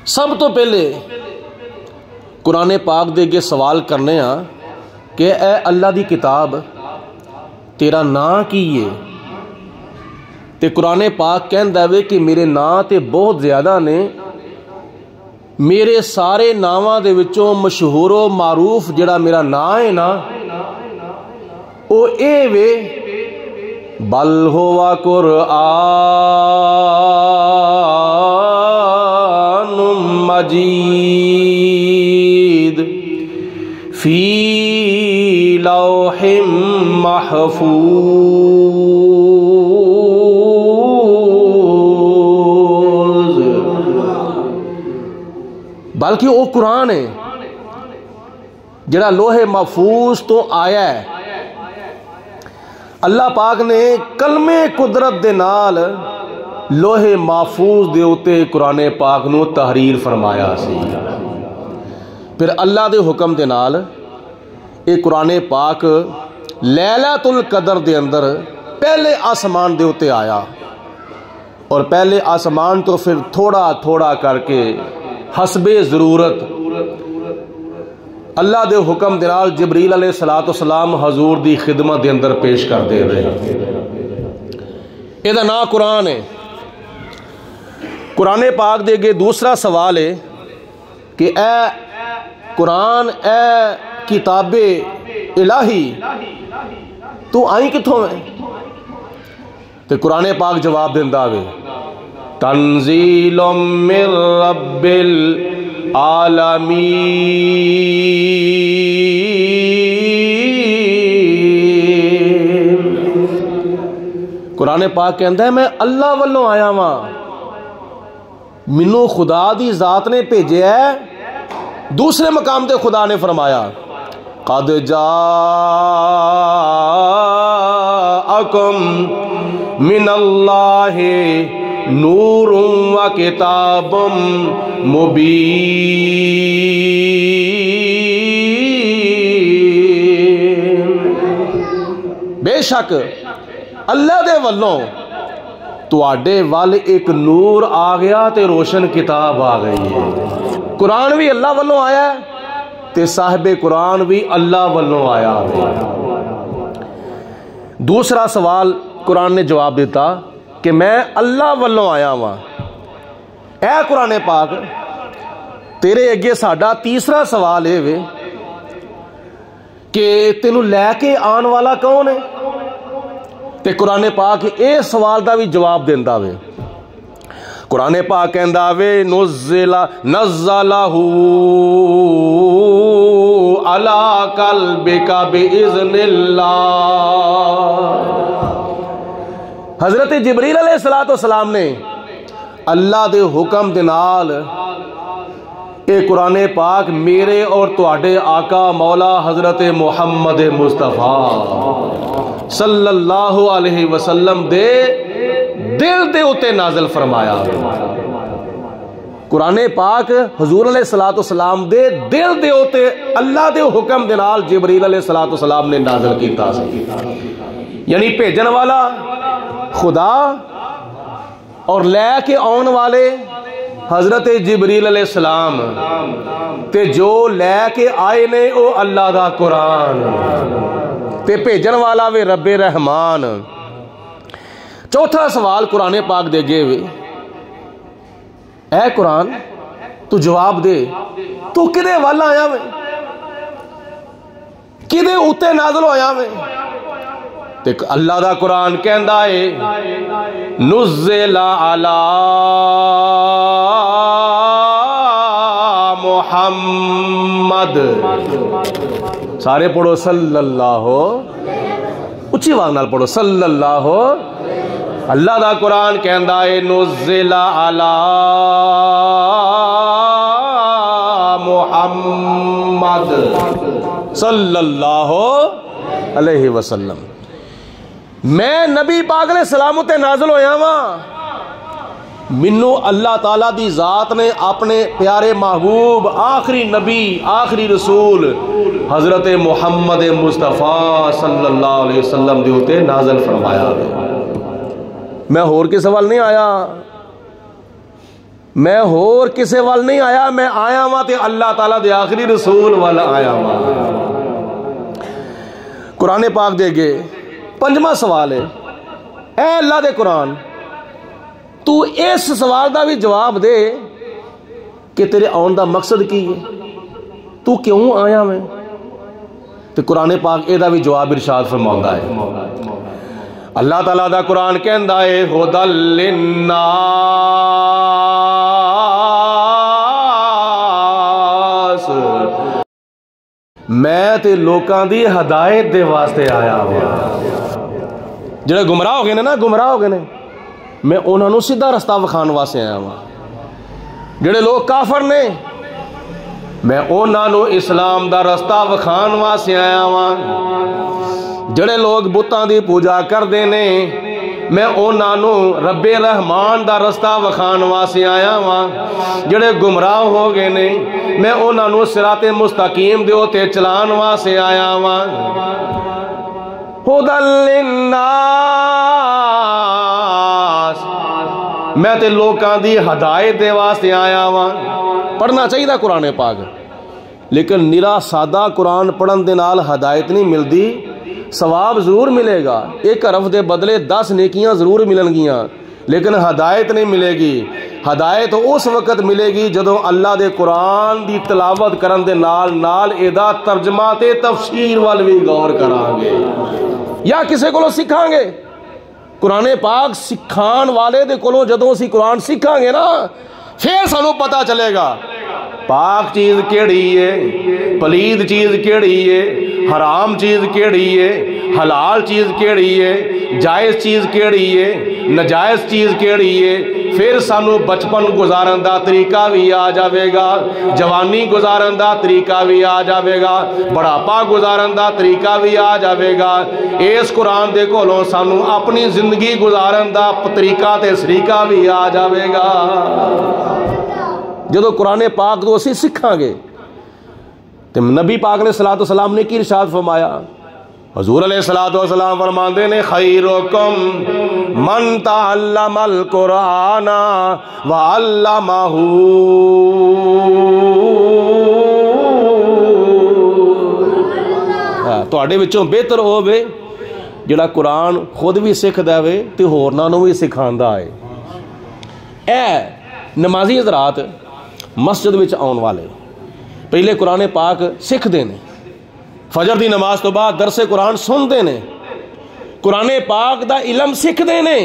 سب تو پہلے قرآن پاک دے اگے سوال کرنے ہاں کہ اے اللہ دی کتاب تیرا نام کی ہے؟ تے قرآن پاک کہندا ہے کہ میرے نام تے بہت زیادہ نے، میرے سارے ناماں دے وچوں مشہور و معروف جڑا میرا نام ہے نا او اے وے بل ہوا قرآن مجید فی لوح محفوظ، بلکہ وہ قرآن ہے جڑا لوح محفوظ تو آیا ہے۔ اللہ پاک نے کلمے قدرت دے نال لوح محفوظ دے اوتے قرآن پاک نو تحریر فرمایا سی۔ پھر اللہ دے حکم دے نال اے قرآن پاک لیلۃ القدر دے اندر پہلے آسمان دے اوتے آیا، اور پہلے آسمان تو پھر تھوڑا تھوڑا کر کے حسب ضرورت اللہ دے حکم دے نال جبریل علیہ السلام حضور دی خدمت دے اندر پیش کر دے رہے۔ یہ دا نام قرآن ہے۔ قرآن پاک دے گے دوسرا سوال ہے کہ اے قرآن، اے کتاب الہی، تو آئی کتھوں ہے؟ تو قرآن پاک جواب دیندہ ہے تنزیل من رب العالمین، قرآن پاک کہندا ہے میں اللہ والوں آیا ہاں، منو خدا دی ذات نے بھیجے ہے۔ دوسرے مقام تے خدا نے فرمایا قد جاءکم من اللہ نور و کتاب مبین، بے شک اللہ دے والوں تواڈے وال ایک نور آ گیا تے روشن کتاب آ گئی ہے۔ قرآن بھی اللہ والوں آیا ہے تے صاحب قرآن بھی اللہ والوں آیا ہے۔ دوسرا سوال قرآن نے جواب دیتا کہ میں اللہ والوں آیا ہوں۔ اے قرآن پاک تیرے اگے ساڈا تیسرا سوال ہے وے کہ تینوں لے کے آن والا کون ہے؟ تے قرآن پاک اے سوال دا بھی جواب دیندا وے۔ قرآن پاک کہندا وے نزلہ علی قلبک باذن اللہ، حضرت جبریل علیہ السلام نے اللہ دے حکم دے نال اے قرآن پاک میرے اور تواڈے آقا مولا حضرت محمد مصطفیٰ صلی اللہ علیہ وسلم دے دل دے اتے نازل فرمایا۔ قرآن پاک حضور علیہ السلام دے دل دے اتے اللہ دے حکم دے نال جبریل علیہ السلام نے نازل کیتا سی، یعنی بھیجن والا خدا اور لے کے آن والے حضرت جبریل علیہ السلام، تے جو لے کے آئے نے او اللہ دا قرآن، تے بھیجن والا وے رب رحمان۔ چوتھا سوال قرآن پاک دے گے وے اے قرآن تو جواب دے تو کدے والا آیا وے، کدے اتے نازل ہویا وے؟ تے اللہ دا قرآن کہندا ہے نزل علی محمد، سارے پڑھو صلی اللہ، اچھی آواز نال پڑھو صلی اللہ۔ اللہ دا قرآن کہندا ہے نزل علی محمد صلی اللہ علیہ وسلم، میں نبی پاک علیہ السلام تے نازل ہویا ہاں، منو اللہ تعالیٰ دی ذات نے اپنے پیارے محبوب آخری نبی آخری رسول حضرت محمد مصطفیٰ صلی اللہ علیہ وسلم دے ہوتے نازل فرمایا۔ میں اور کے سوال نہیں آیا، میں ہور کسے وال نہیں آیا، میں آیا ہاں تے اللہ تعالیٰ دے آخری رسول وال آیا ہاں۔ قرآن پاک دے گے 5واں سوال ہے، اے اللہ دے قرآن تو اس سوال دا بھی جواب دے کہ تیرے آن دا مقصد کی ہے، تو کیوں آیا میں؟ تو قرآن پاک اے دا بھی جواب ارشاد فرماؤندا ہے۔ اللہ تعالیٰ دا قرآن کہندا ہے ہدی للناس، میں تے لوکاں دی ہدایت دے واسطے آیا ہوں۔ جڑے گمراہ ہو گئے نا، گمراہ ہو گئے میں انہاں نوں سیدھا رستہ وکھان واسطے آیا ہوں۔ جڑے لوگ کافر نے میں انہاں نوں اسلام دا رستہ وکھان واسطے آیا ہوں۔ جڑے لوگ بتاں دی پوجا کردے نے میں انہاں نوں رب رحمان دا رستہ وکھان واسطے آیا ہاں۔ جڑے گمراہ ہو گئے نے میں انہاں نوں صراط مستقیم دے اوتے چلان واسطے آیا ہاں۔ ہدی للناس، میں تے لوکاں دی ہدایت دے واسطے آیا ہاں۔ پڑھنا چاہیے قرآن پاک، لیکن نرا سادہ قرآن پڑھن دے نال ہدایت نہیں ملدی۔ ثواب ضرور ملے گا، ایک حرف دے بدلے 10 نیکیاں ضرور ملن گیاں، لیکن ہدایت نہیں ملے گی۔ ہدایت اس وقت ملے گی جدوں اللہ دے قرآن دی تلاوت کرن دے نال نال ایدا ترجمہ تے تفسیر وال بھی غور کران گے، یا کسے کولوں سکھاں گے۔ قرآن پاک سکھان والے دے کولوں جدوں اسی قرآن سکھاں گے نا، پھر سانوں پتہ چلے گا پاک چیز کیڑی ہے، پلید چیز کیڑی ہے، حرام چیز کیڑی ہے، حلال چیز کیڑی ہے، جائز چیز کیڑی ہے، نجائز چیز کیڑی ہے۔ پھر سانو بچپن گزارن دا طریقہ بھی آ جاوے گا، جوانی گزارن دا طریقہ بھی آ جاوے گا، بڑھاپا گزارن دا طریقہ بھی آ جاوے گا۔ اس قرآن دے کولوں سانو اپنی زندگی گزارن دا طریقہ تے سریقہ بھی آ جاوے گا۔ جدو قرآن پاک تو اسی سکھاں گے تو نبی پاک علیہ الصلوۃ والسلام نے کی ارشاد فرمایا؟ حضور علیہ الصلوۃ والسلام فرماندے نے خیرکم من تعلم القرآن وعلمہ، تواڈے وچوں بہتر ہووے جڑا قرآن خود بھی سکھدا ہوے تے ہورناں نوں بھی سکھاندا ہے۔ اے نمازی حضرات مسجد وچ آن والے پہلے قرآن پاک سکھ دے نے، فجر دی نماز تو بعد درس قرآن سن دے نے، قرآن پاک دا علم سکھ دے نے،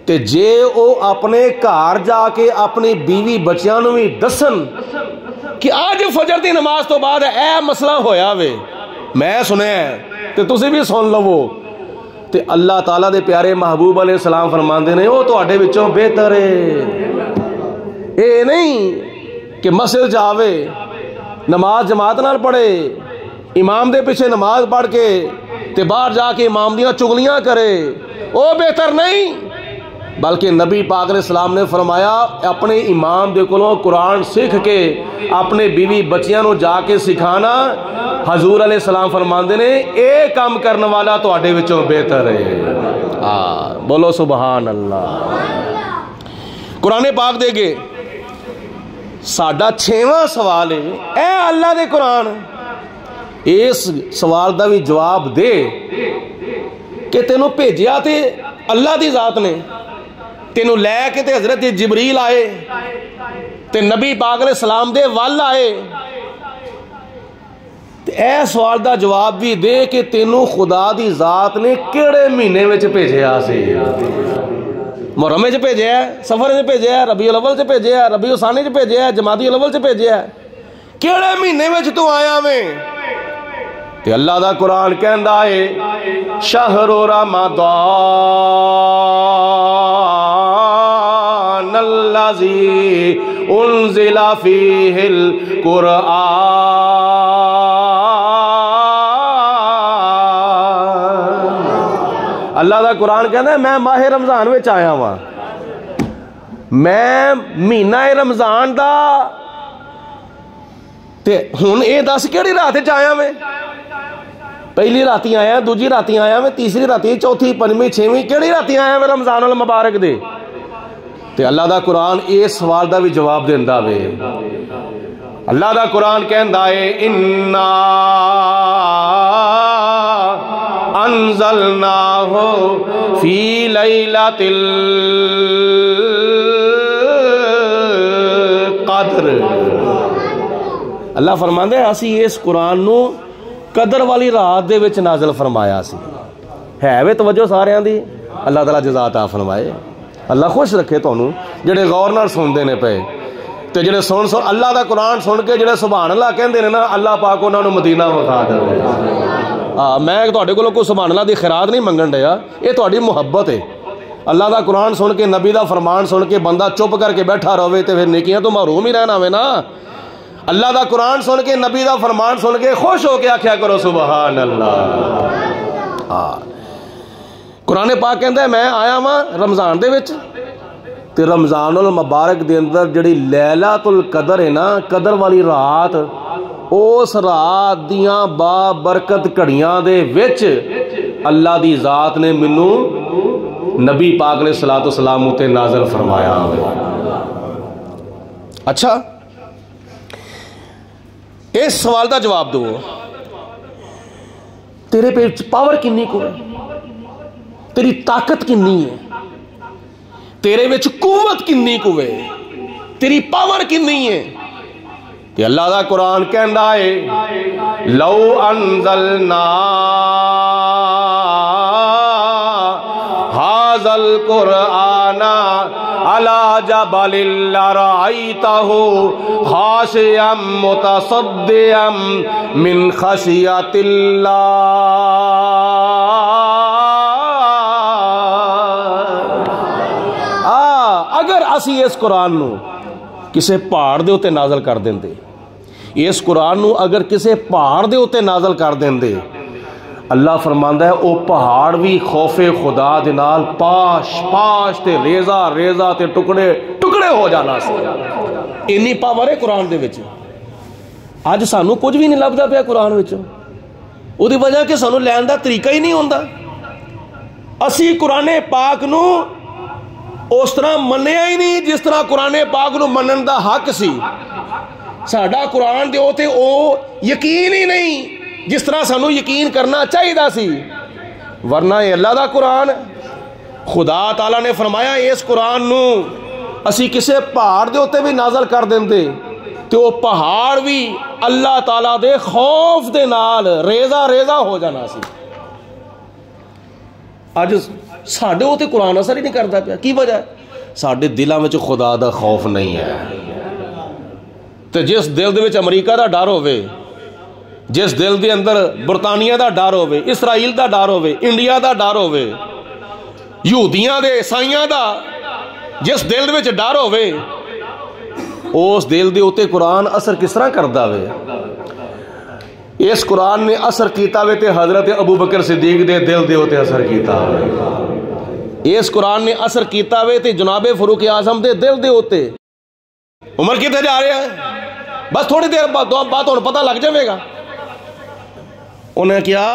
تے جے او اپنے گھر جا کے اپنی بیوی بچیاں نوں بھی دسن کہ آج فجر دی نماز تو بعد اے مسئلہ ہویا وے، میں سنیا تے تسی بھی سن لو، تے اللہ تعالیٰ دے پیارے محبوب علیہ السلام فرماندے نے او تواڈے وچوں بہتر ہے۔ اے نہیں کہ مسجد جاوے نماز جماعت نال پڑھے، امام دے پیچھے نماز پڑھ کے تے باہر جا کے امام دیاں چغلیاں کرے، او بہتر نہیں، بلکہ نبی پاک علیہ السلام نے فرمایا اپنے امام دے کولوں قرآن سکھ کے اپنے بیوی بچیاں نو جا کے سکھانا۔ حضور علیہ السلام فرماندے نے اے کام کرنے والا تواڈے وچوں بہتر ہے۔ بولو سبحان اللہ۔ قرآن پاک دے گے ساڈا 6واں سوال ہے، اے اللہ دے قرآن اس سوال دا بھی جواب دے کہ تینوں بھیجیا تے اللہ دی ذات نے، تینوں لے کے تے حضرت جبریل آئے تے نبی پاک علیہ السلام دے وال آئے، تے اے سوال دا جواب بھی دے کہ تینوں خدا دی ذات نے کیڑے مہینے وچ بھیجیا سی؟ محرم وچ بھیجیا ہے، سفر وچ بھیجیا ہے، ربیع الاول وچ بھیجیا ہے، ربیع الثانی وچ بھیجیا ہے، جمادی الاول وچ بھیجیا ہے، کیڑے مہینے وچ تو آیا میں؟ تے اللہ دا قرآن کہندا ہے شہر رمضان الذی انزل فیہ القرآن، اللہ دا قرآن کہنا ہے میں ماہ رمضان وچ آیا ہاں، میں مہینہ رمضان دا تے ہن اے دس کیڑی رات وچ آیا میں؟ پہلی راتی آیا، دوجی راتی آیا میں، تیسری راتی، چوتھی، پنجویں، چھویں، کیڑی راتی آیا میں رمضان المبارک دے؟ تے اللہ دا قرآن اس سوال دا بھی جواب دیندا وے. اللہ دا قرآن کہندا ہے انا انزلناہ فی لیلۃ القدر. اللہ فرماندا ہے اسی اس قرآن نو قدر والی رات دے وچ نازل فرمایا سی. ہے وے توجہ ساریاں دی. اللہ تعالیٰ جزا عطا فرمائے. اللہ خوش رکھے تانوں جڑے غور نال سنتے نے پے تے جڑے سن اللہ دا قرآن سن کے جڑے سبحان اللہ کہندے نے نا اللہ پاک انہاں نوں مدینہ وکھا دے. میں تہاڈے کولوں کوئی سبحان اللہ دی خیرات نہیں منگن ڈیا, یہ تہاڈی محبت ہے. اللہ دا قرآن سن کے نبی دا فرمان سن کے بندہ چپ کر کے بیٹھا رہے تے پھر نیکیاں تو محروم ہی رہنا ہوے نا. اللہ دا قرآن سن کے نبی دا فرمان سن کے خوش ہو کے آکھیا کرو سبحان اللہ. قرآن پاک کہندا ہے میں آیا ہاں رمضان دے وچ تے رمضان المبارک دے اندر جڑی لیلۃ القدر ہے نا, قدر والی رات, اس رات دیاں با برکت گھڑیاں دے وچ اللہ دی ذات نے مینوں نبی پاک علیہ الصلوۃ والسلام تے نازل فرمایا. اچھا اس سوال دا جواب دو, تیرے پہ پاور کنی کو ہے, تیری طاقت کنی ہے, تیرے وچ قوت کنی کو ہے, تیری پاور کنی ہے. کہ اللہ دا قرآن کہندا ہے لو انزلنا ھذا القرآن علی جبل لرأیتہ خاشعا متصدعا من خشیۃ اللہ. اگر اسی اس قرآن نو کسے پہاڑ دے اوتے نازل کر دیندے, اس قرآن نو اگر کسے پہاڑ دے اوتے نازل کر دیندے, اللہ فرماندا ہے او پہاڑ بھی خوف خدا دے نال پاش پاش تے ریزہ ریزہ تے ٹکڑے ٹکڑے ہو جانا سی. اینی پاور ہے قرآن دے وچ. اج سانو کچھ بھی نہیں لبدا پیا قرآن وچ, او دی وجہ کہ سانو لین دا طریقہ ہی نہیں ہوندا. اسی قرآن پاک نو اس طرح منیا ہی نہیں جس طرح قرآن پاک نو منن دا حق سی. ساڈا قرآن دے اوتے او یقین ہی نہیں جس طرح سانو یقین کرنا چاہیے سی. ورنہ یہ اللہ دا قرآن, خدا تعالیٰ نے فرمایا اس قرآن نو اسی کسے پہاڑ دے اوتے بھی نازل کر دیندے تو وہ پہاڑ بھی اللہ تعالیٰ دے خوف دے نال ریزہ ریزہ ہو جانا سی. اج ساڈے اوتے قرآن اثر ہی نہیں کرتا پیا. کی وجہ ہے؟ ساڈے دلاں وچ خدا دا خوف نہیں ہے. تے جس دل دے وچ امریکہ دا ڈر ہوے, جس دل دے اندر برطانیہ دا ڈر ہوے, اسرائیل دا ڈر ہوے, انڈیا دا ڈر ہوے, یہودیاں دے عیسائیاں دا جس دل دے وچ ڈر ہوے, اس دل دے اوتے قرآن اثر کس طرح کردا وے؟ اس قرآن نے اثر کیتا وے تے حضرت ابو بکر صدیق دے دل دے اوتے اثر کیتا وے. اس قرآن نے اثر کیتا وے تے جناب فاروق اعظم دے دل دے اوتے. عمر کتے جا رہے ہیں؟ بس تھوڑی دیر بعد ہن پتہ لگ جائے گا. انہیں کیا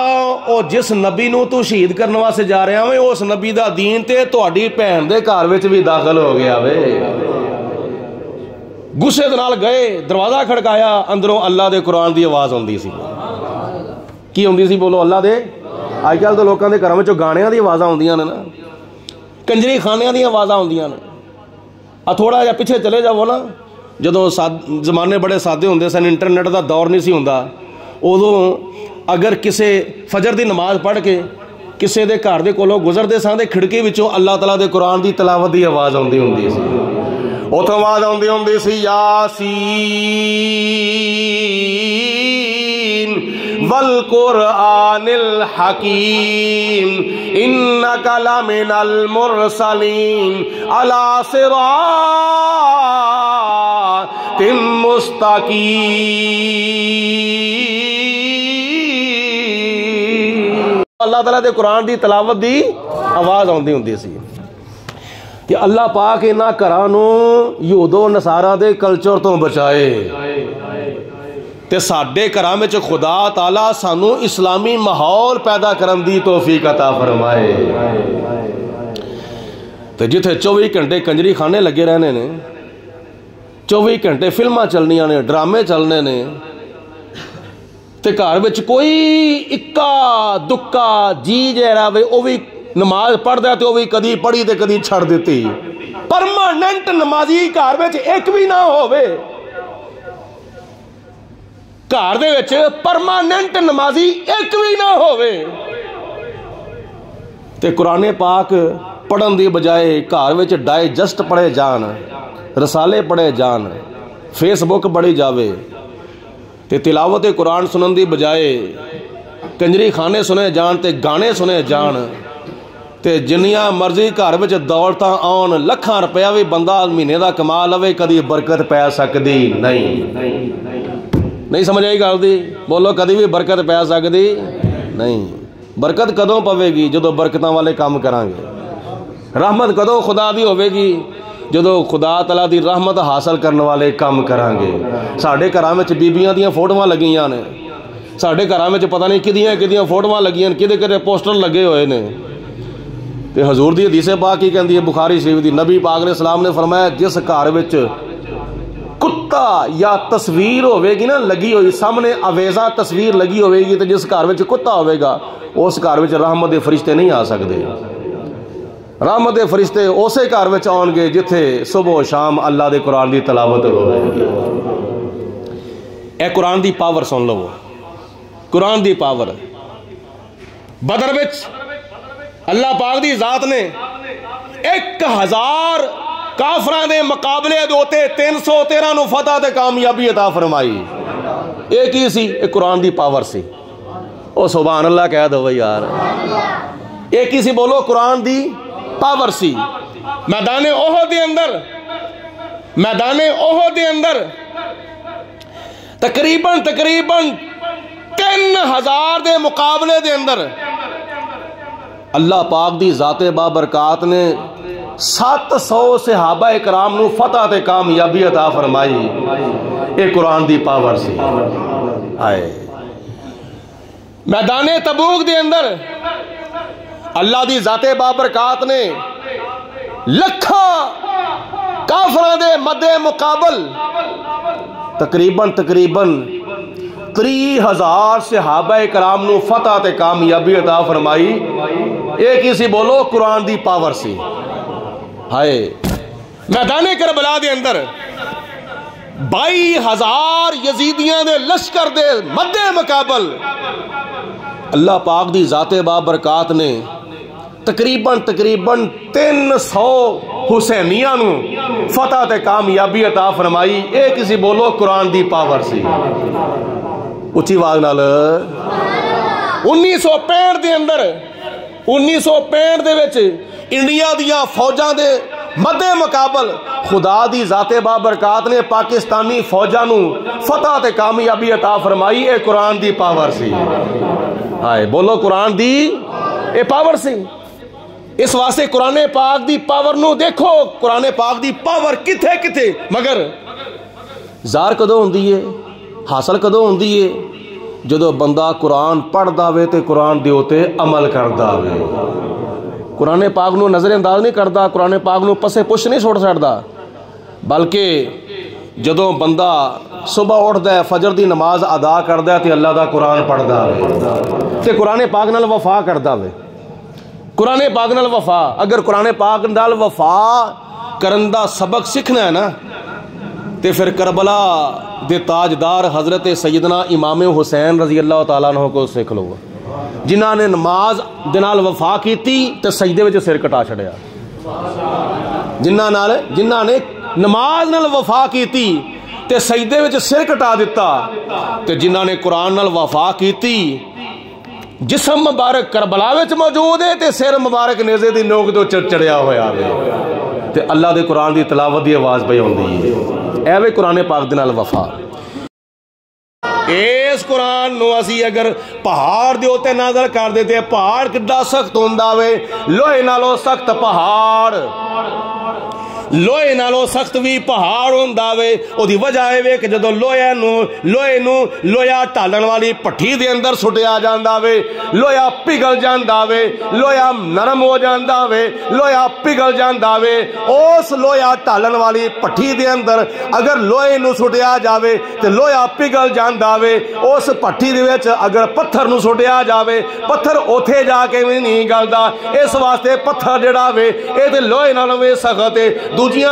او جس نبی نو تو شہید کرنے واسطے جا رہا ہے اس نبی دا دین تے تہاڈی بھین دے گھر وچ بھی داخل ہو گیا وے. غصے دے نال گئے, دروازہ کھڑکایا, اندروں اللہ دے قرآن دی آواز آندی سی. کی آندی سی بولو؟ اللہ دے. اج کل تو لوکاں دے گھراں وچ گانیاں دی آوازاں آندیاں نے نا, کنجری خانیاں دی آوازاں آندیاں نے. تھوڑا جہا پیچھے چلے جاؤ نا, جدوں زمانے بڑے سادے ہوندے سن, انٹرنیٹ دا دور نہیں سی ہوندا, ادوں اگر کسے فجر دی نماز پڑھ کے کسے دے گھر دے کولوں گزردے سان تے کھڑکی وچوں اللہ تعالیٰ دے قرآن دی تلاوت دی آواز آندی ہوندی سی. اتوں آواز آندی ہوندی سی یاسین والقرآن الحکیم انک لمن المرسلین علی صراط مستقیم. اللہ تعالیٰ دے قرآن دی تلاوت دی آواز آندی ہوندی سی کہ اللہ پاک انہاں گھراں نوں یہود و نصارا دے کلچر تو بچائے تے ساڈے گھراں وچ خدا تعالیٰ سانو اسلامی ماحول پیدا کرن دی توفیق عطا فرمائے. تو جتھے 24 گھنٹے کنجری خانے لگے رہنے نے، 24 گھنٹے فلماں چلنیاں نے، ڈرامے چلنے نے، تے گھر وچ کوئی اکا دکا جی جہرا وے وہ بھی نماز پڑھدا ہے تے وہ بھی کدی پڑھی تے کدی چھڑ دیتی، پرماننٹ نمازی گھر وچ ایک بھی نہ ہووے، گھر دے وچ پرماننٹ نمازی ایک بھی نہ ہووے، تے قرآن پاک پڑھن دی بجائے گھر وچ ڈائجسٹ پڑھے جان، رسالے پڑھے جان، فیس بک پڑھی جاوے، تے تلاوت قرآن سنن دی بجائے کنجری خانے سنے جان تے گانے سنے جان، تے جنیاں مرضی گھر وچ دولتاں آن، لکھاں روپیہ بھی بندہ مہینے دا کما لوے، کدی برکت پی سکدی نہیں سمجھ آئی گل دی؟ بولو کدی بھی برکت پی سکدی نہیں۔ برکت کدوں پوے گی؟ جدو برکتاں والے کام کران گے۔ رحمت کدوں خدا دی ہوے گی؟ جدو خدا تعالیٰ دی رحمت حاصل کرنے والے کام کران گے۔ ساڈے گھراں وچ بیبیاں دیاں فوٹواں لگیاں نے، ساڈے گھراں وچ پتہ نہیں کدیاں فوٹواں لگیاں، کدے پوسٹر لگے ہوئے نے، تے حضور دی حدیث پاک کی کہندی ہے بخاری شریف دی، نبی پاک علیہ السلام نے فرمایا جس گھر وچ کتا یا تصویر ہوئے گی نا لگی ہوئی، سامنے آویزہ تصویر لگی ہوئے گی، تو جس گھر وچ کتا ہوئے گا اس گھر وچ رحمت دے فرشتے نہیں آ سکتے۔ رحمت دے فرشتے اسے گھر وچ آن گے جتھے صبح و شام اللہ دے قرآن دی تلاوت ہوئے گی۔ اے قرآن the power sun love, Quran the power. بدر وچ اللہ پاک دی ذات نے 1000 کافراں دے مقابلے دوتے 313 نو فتح تے کامیابی عطا فرمائی۔ ایک ہی سی، ایک قرآن دی پاور سی۔ او سبحان اللہ کہہ دو یار، ایک ہی سی، بولو قرآن دی پاور سی۔ میدان احد دے اندر تقریباً 3000 دے مقابلے دے اندر اللہ پاک دی ذات بابرکات نے 700 صحابہ اکرام نو فتح تے کامیابی عطا فرمائی۔ ایک قرآن دی پاور سی۔ آئے میدان تبوک دے اندر اللہ دی ذات بابرکات نے لکھاں کافراں دے مد مقابل تقریباً 30,000 صحابہ کرام نو فتح تے کامیابی عطا فرمائی۔ ایک ہی سی، بولو قرآن دی پاور سی۔ ہائے میدان کربلا دے اندر 22,000 یزیدیاں دے لشکر دے مد مقابل اللہ پاک دی ذات بابرکات نے تقریباً 300 حسینیاں نو فتح تے کامیابی عطا فرمائی۔ ایک کسی بولو قرآن دی پاور سی۔ اچھی آواز نال 1965 دے اندر 1965 دے وچ انڈیا دیاں فوجاں دے مد مقابل خدا دی ذات بابرکات نے پاکستانی فوجاں نو فتح تے کامیابی عطا فرمائی۔ اے قرآن دی پاور سی۔ ہائے بولو قرآن دی اے پاور سی۔ اس واسطے قرآن پاک دی پاور نو دیکھو، قرآن پاک دی پاور کتھے کتھے، مگر زار کدوں ہوندی ہے، حاصل کدوں ہوندی ہے؟ جدو بندہ قرآن پڑھ داوے تے قرآن دے اوتے عمل کر داوے۔ قرآن پاک نو نظر انداز نہیں کردا، قرآن پاک نو پسے پش نہیں چھوڑ سکدا، بلکہ جدو بندہ صبح اٹھدا ہے، فجر دی نماز ادا کردا ہے تے اللہ دا قرآن پڑھدا ہے تے قرآن پاک نال وفا کردا ہے۔ قرآن پاک نال وفا، اگر قرآن پاک نال وفا کرن دا سبق سیکھنا ہے نا تے پھر کربلا دے تاجدار حضرت سیدنا امام حسین رضی اللہ تعالیٰ عنہ کو سیکھ لو، جنہاں نے نماز دے نال وفا کیتی تے سجدے وچ سر کٹا چھڑیا۔ جنہاں نے نماز نال وفا کیتی تے سجدے وچ سر کٹا دیتا، تے جنہاں نے قرآن نال وفا کیتی جسم مبارک کربلا وچ موجود ہے تے سر مبارک نیزے دی نوک تو چڑھیا ہویا ہے تے اللہ دے قرآن دی تلاوت دی آواز پئی ہوندی ہے۔ اے وے قرآن پاک دے نال وفا۔ اس قرآن نو اسی اگر پہاڑ دے اوتے نازل کر دیتے، پہاڑ کڈا سخت ہوندا وے، لوہے نالوں سخت پہاڑ، ਲੋਹੇ ਨਾਲੋਂ ਸਖਤ ਵੀ ਪਹਾੜ ਹੁੰਦਾ ਵੇ। ਉਹਦੀ ਵਜ੍ਹਾ ਇਹ ਵੇ ਕਿ ਜਦੋਂ ਲੋਹੇ ਨੂੰ ਲੋਹਾ ਢਾਲਣ ਵਾਲੀ ਭੱਠੀ ਦੇ ਅੰਦਰ ਸੁੱਟਿਆ ਜਾਂਦਾ ਵੇ, ਲੋਹਾ ਪਿਘਲ ਜਾਂਦਾ ਵੇ, ਲੋਹਾ ਨਰਮ ਹੋ ਜਾਂਦਾ ਵੇ, ਲੋਹਾ ਪਿਘਲ ਜਾਂਦਾ ਵੇ। ਉਸ ਲੋਹਾ ਢਾਲਣ ਵਾਲੀ ਭੱਠੀ ਦੇ ਅੰਦਰ ਅਗਰ ਲੋਹੇ ਨੂੰ ਸੁੱਟਿਆ ਜਾਵੇ ਤੇ ਲੋਹਾ ਪਿਘਲ ਜਾਂਦਾ ਵੇ। ਉਸ ਭੱਠੀ ਦੇ ਵਿੱਚ ਅਗਰ ਪੱਥਰ ਨੂੰ ਸੁੱਟਿਆ ਜਾਵੇ, ਪੱਥਰ ਉੱਥੇ ਜਾ ਕੇ ਵੀ ਨਹੀਂ ਗਲਦਾ। ਇਸ ਵਾਸਤੇ ਪੱਥਰ ਜਿਹੜਾ ਵੇ ਇਹ ਤੇ ਲੋਹੇ ਨਾਲੋਂ ਵੀ ਸਖਤ ਹੈ। ਦੂਜੀਆਂ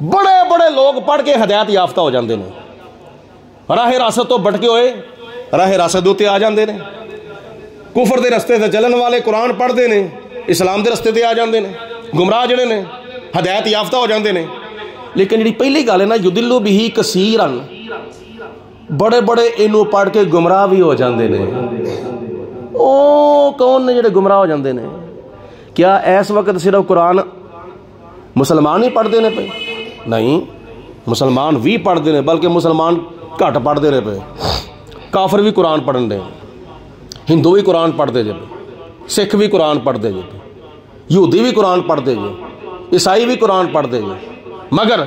بڑے بڑے لوگ پڑھ کے ہدایت یافتہ ہو جاندے نے, راہ راست تو بٹکے ہوئے راہ راست دے آ جاندے نے, کفر دے رستے تے چلن والے قرآن پڑھتے ہیں اسلام دے رستے تے آ جاندے نے, گمراہ جڑے نے ہدایت یافتہ ہو جاندے نے. لیکن جی پہلی گل ہے نا, یدلو بہ کثیرن, بڑے بڑے اینو پڑھ کے گمراہ بھی ہو جاندے نے. او کون نے جڑے گمراہ ہو جاندے نے؟ کیا اس وقت صرف قرآن مسلمان ہی پڑھتے ہیں پہ؟ نہیں, مسلمان بھی پڑھتے ہیں, بلکہ مسلمان گھٹ پڑھتے رہے پہ, کافر بھی قرآن پڑھن دے, ہندو بھی قرآن پڑھتے جے, سکھ بھی قرآن پڑھتے جے, یہودی بھی قرآن پڑھتے جے, عیسائی بھی قرآن پڑھتے جے. مگر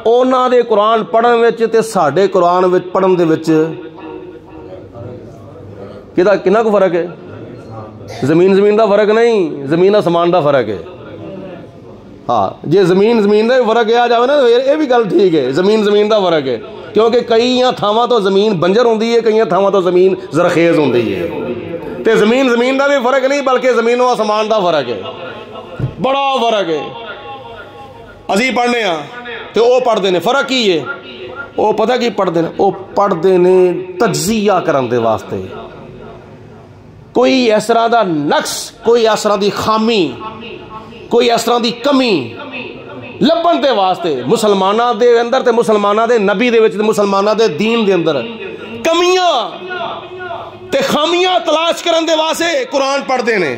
اونا دے قرآن پڑھن وچ تے ساڈے قرآن وچ پڑھن دے وچ کتنا کو فرق ہے؟ زمین دا فرق نہیں, زمین آسمان دا فرق ہے. ہاں جی زمین دا فرق ہے آ جاوے نا, یہ بھی گل ٹھیک ہے, زمین دا فرق ہے, کیونکہ کئی تھاواں تو زمین بنجر ہوندی ہے, کئی تھاواں تو زمین زرخیز ہوندی ہے. تے زمین دا بھی فرق نہیں, بلکہ زمین و آسمان دا فرق ہے, بڑا فرق ہے. اسی پڑھنے ہاں تے او پڑھتے ہیں, فرق کی ہے؟ او پتہ کی پڑھتے ہیں؟ او پڑھتے ہیں تجزیہ کرن دے واسطے, کوئی اس طرح دا نقص, کوئی اس طرح دی خامی, کوئی اس طرح دی کمی لبن دے واسطے مسلمانہ دے اندر تے مسلمانہ دے نبی دے وچ تے مسلمانہ دے دین دے اندر کمیاں تے خامیاں تلاش کرن دے واسطے قرآن پڑھتے ہیں.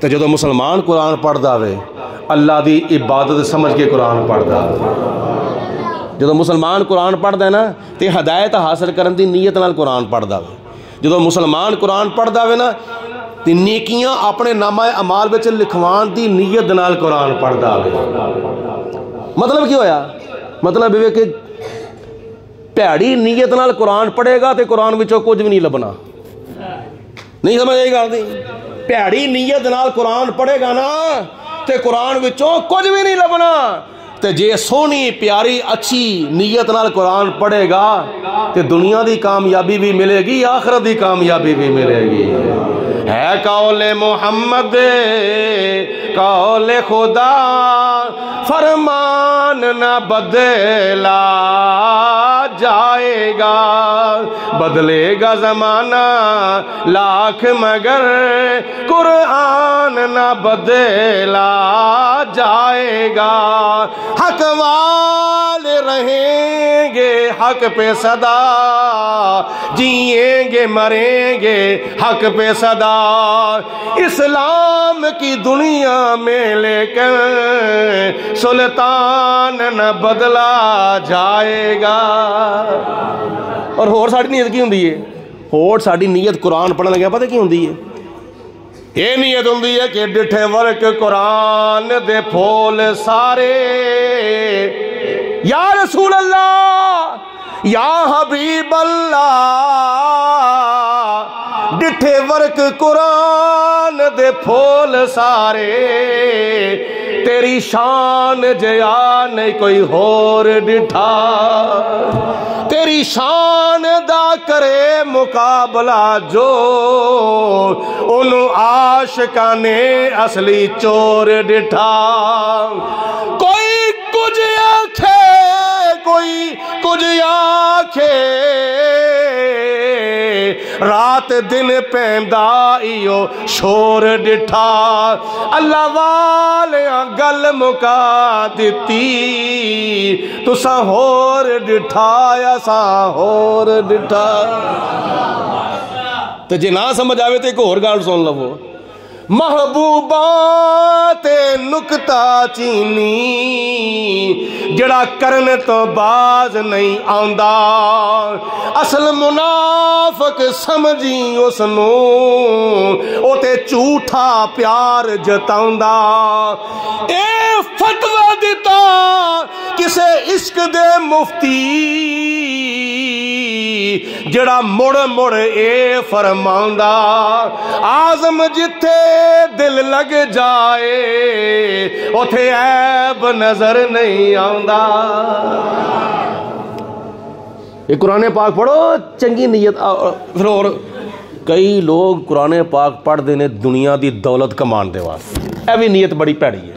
تے جدو مسلمان قرآن پڑھدا وے اللہ دی عبادت سمجھ کے قرآن پڑھدا وے, جدو مسلمان قرآن پڑھدا ہے نا تے ہدایت حاصل کرن دی نیت نال قرآن پڑھدا وے. جدو مسلمان قرآن پڑھدا وے نا تے نیکیاں اپنے نامہ اعمال وچ لکھوان دی نیت نال قرآن پڑھدا وے. مطلب کی ہویا؟ مطلب یہ کہ پیڑی نیت نال قرآن پڑھے گا تے قرآن وچوں کچھ بھی نہیں لبنا. نہیں سمجھ آئی گل دی؟ پیڑی نیت نال قرآن پڑھے گا نا تے قرآن وچوں کچھ بھی نہیں لبنا. تے جے سونی پیاری اچھی نیت نال قرآن پڑھے گا تے دنیا دی کامیابی بھی ملے گی, آخرت دی کامیابی بھی ملے گی. ہے قول محمد قول خدا, فرمان نہ بدلا جائے گا, بدلے گا زمانہ لاکھ مگر قرآن نہ بدلا جائے گا. حق والے رہیں گے حق پہ صدا, جئیں گے مریں گے حق پہ صدا. اسلام کی دنیا میں لے کر سلطان نہ بدلا جائے گا. اور ہور ساڑی نیت کی ہوندی ہے؟ ہور ساڑی نیت قرآن پڑھنے لگا پتہ کی ہوندی ہے؟ یہ نیت ہوندی ہے کہ ڈٹھے ورک قرآن دے پھول سارے, یا رسول اللہ یا حبیب اللہ, ڈٹھے ورک قرآن دے پھول سارے, تیری شان جیا نہیں کوئی ہور ڈٹھا, تیری شان دا کرے مقابلہ جو, انہوں عاشقاں نے اصلی چور ڈٹھا. کوئی کچھ آکھے کوئی کچھ آکھے, رات دن پیندا ایو شور ڈٹھا. اللہ والیاں گل مکا دیتی, تساں ہور ڈٹھا اساں ہور ڈٹھا. تے جے نہ سمجھ آوے تے ایک اور گل سن لو. محبوباں تے نکتہ چینی جڑا کرن تو باز نہیں آندا, اصل منافق سمجھی اس نو او تے جھوٹا پیار جتاوندا. اے فتوی دیتا کسے عشق دے مفتی جڑا مڑ مڑ اے فرماوندا, آزم جتھے دل لگ جائے اوتھے عیب نظر نہیں آوندا. یہ قرآن پاک پڑھو چنگی نیت. پھر اور کئی لوگ قرآن پاک پڑھ دینے دنیا دی دولت کمان دے واسطے, اے بھی نیت بڑی پیڑی ہے.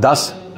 10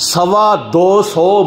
225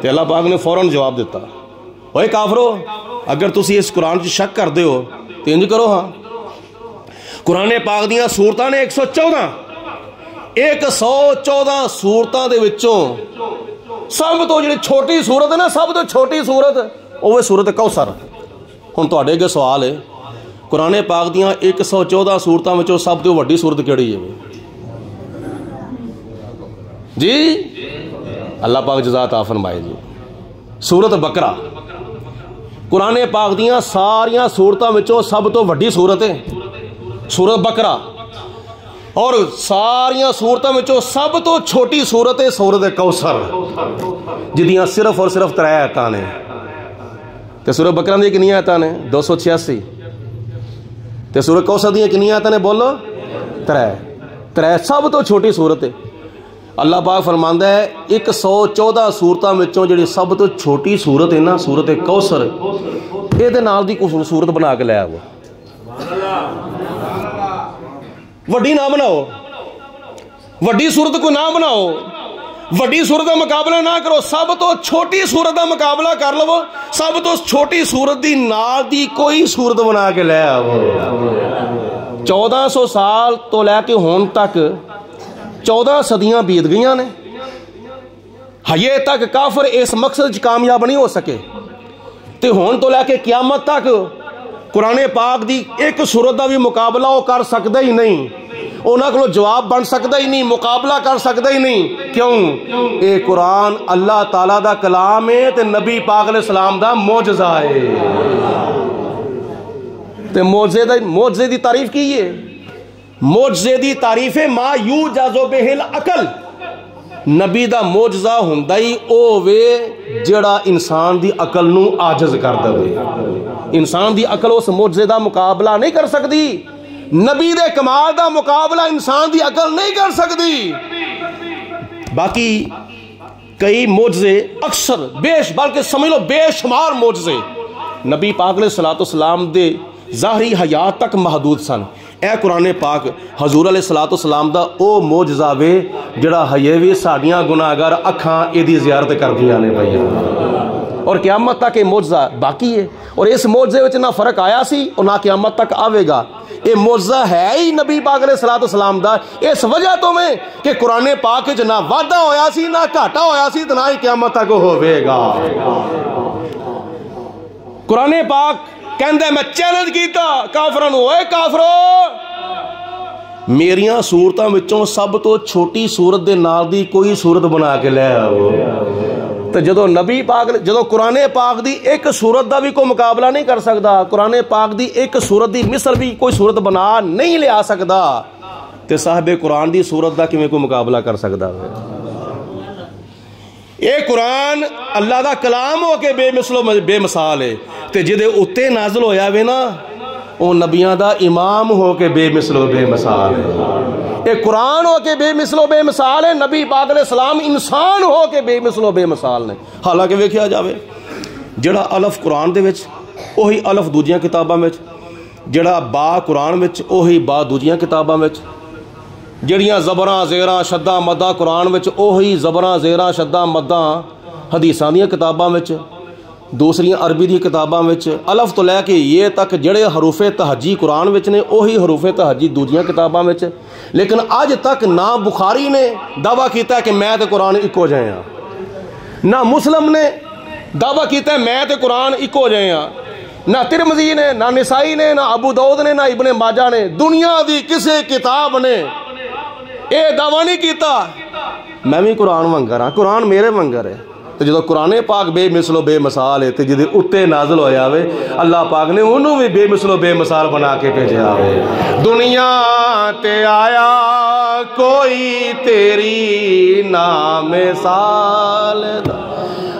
تے اللہ پاک نے فوراً جواب دیتا اوے کافرو اگر تسی اس قرآن چ شک کردے ہو تے انج کرو ہاں قرآن پاک دیاں سورتاں نے 114 سورتاں دے وچوں سب تو جڑی چھوٹی سورت ہے نا سب تو چھوٹی سورت وہ سورت کوثر ہن تواڈے اگے سوال ہے قرآن پاک دیاں 114 سورتاں وچوں سب تو وڈی سورت کیڑی ہے جی اللہ پاک جزا عطا فرمائے جی سورت بقرہ قرآن پاک دیاں ساریاں سورتاں وچوں سب تو وڈی سورت ہے سورت بقرہ اور ساریاں سورتاں وچوں سب تو چھوٹی سورت ہے سورت کوثر جدیاں صرف اور صرف 3 آیتاں نے تے سورت بقرہ دی کنیاں آیتاں نے 286 تے سورت کوثر دی کنیاں آیتاں نے بولو 3 سب تو چھوٹی سورت ہے اللہ پاک فرماندا ہے 114 سورتاں وچوں جڑی سب تو چھوٹی سورت ہے نا سورت کوثر اے دے نال دی کوئی سورت بنا کے لے آو وڈی نہ بناؤ وڈی صورت کو نہ بناؤ وڈی صورت کا مقابلہ نہ کرو سب تو چھوٹی صورت کا مقابلہ کر لو سب تو چھوٹی صورت دی نال دی کوئی صورت بنا کے لے آو 1400 سال تو لے کے ہون تک 14 صدیاں بیت گئیاں نے ہجے تک کافر اس مقصد کامیاب نہیں ہو سکے تے ہون تو لے کے قیامت تک قرآن پاک دی ایک سورت دا بھی مقابلہ وہ کر سکتا ہی نہیں انہاں کو جواب بن سکتا ہی نہیں مقابلہ کر سکتا ہی نہیں کیوں اے قرآن اللہ تعالیٰ دا کلام ہے تے نبی پاک علیہ السلام دا معجزہ ہے تے معجزے دی تعریف کی ہے معجزے دی تعریف ہے ما یوجز بہ العقل نبی دا معجزہ ہوندا ہی او وے جڑا انسان دی عقل نو عاجز کر دے انسان دی عقل اس معجزے دا مقابلہ نہیں کر سکتی نبی دے کمال دا مقابلہ انسان دی عقل نہیں کر سکتی باقی کئی معجزے اکثر بلکہ سمجھ لو بے شمار معجزے نبی پاک علیہ السلام دے ظاہری حیات تک محدود سن اے قرآن پاک حضور علیہ السلام دا او معجزہ وے جڑا ہجے وی ساڈیاں گناہگار اکھاں ایدی زیارت کردیاں نے بھائی اور قیامت تک یہ معجزہ باقی ہے اور اس معجزے وچ نہ فرق آیا سی اور نہ قیامت تک آوے گا یہ معجزہ ہے ہی نبی پاک علیہ السلام دا اس وجہ تو میں کہ قرآن پاک وچ نہ وعدہ ہویا سی نہ گھاٹا ہویا سی تے نہ ہی قیامت تک ہوے گا قرآن پاک کہندے میں چیلنج کیتا کافراں نو اے کافرو میریاں صورتاں وچوں سب تو چھوٹی صورت دے نال دی کوئی صورت بنا کے لے آؤ تو جدو قرآن پاک دی ایک صورت دا بھی کوئی مقابلہ نہیں کر سکتا قرآن پاک دی ایک صورت دی مثل بھی کوئی صورت بنا نہیں لے آ سکتا تے صاحب قرآن دی صورت دا کیویں کوئی مقابلہ کر سکتا اے قرآن اللہ دا کلام ہو کے بے مثل و بے مثال ہے تے جدے اتے نازل ہویا وے نا او نبیاں دا امام ہو کے بے مثل و بے مثال ہے اے قرآن ہو کے بے مثل و بے مثال ہے نبی پاک علیہ السلام انسان ہو کے بے مثل و بے مثال نے حالانکہ ویکھیا جاوے جڑا الف قرآن دے وچ اوہی الف دوجیاں کتاباں وچ جڑا با قرآن وچ اوہی با دوجیاں کتاباں وچ جڑیاں زبراں زیراں شداں مداں قرآن وچ اوہی زبراں زیراں شداں مداں حدیثاں دیاں کتاباں وچ دوسری عربی دی کتاباں وچ الف تو لے کے یہ تک جڑے حروف تہجی قرآن وچ نے اوہی حروف تہجی دوجیاں کتاباں وچ لیکن اج تک نہ بخاری نے دعویٰ کیتا ہے کہ میں تے قرآن اکو جائے ہاں نہ مسلم نے دعویٰ کیتا ہے میں تے قرآن اکو جائے ہاں نہ ترمذی نے نہ نسائی نے نہ ابو داؤد نے نہ ابن ماجہ نے دنیا دی کسے کتاب نے اے دعویٰ نہیں کیتا میں بھی قرآن منگر ہاں قرآن میرے منگر ہے تو جدو قرآن پاک بے مثل و بے مثال ہے تو جدے اتے نازل ہویا ہوئے اللہ پاک نے انہوں بھی بے مثل و بے مثال بنا کے بھیجا ہوئے دنیا تے آیا کوئی تیری نام مثال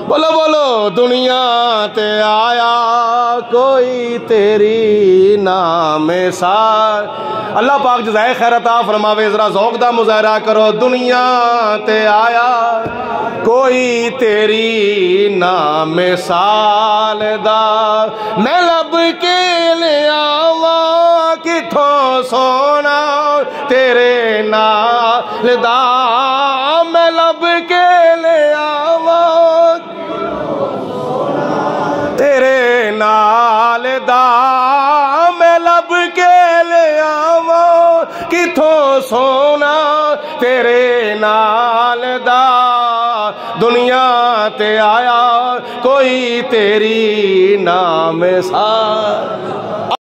بولو بولو دنیا تے آیا کوئی تیری نام مثال اللہ پاک جزائے خیر عطا فرماوے ذرا ذوق دا مظاہرہ کرو دنیا تے آیا کوئی تیری نام مثال دا میں لب کے لے آواں کتھوں سونا تیرے نال دا میں لب کے لے آواں دا میں لب کے لے آواں کتھوں سونا تیرے نال دا دنیا تے آیا کوئی تیری نام سار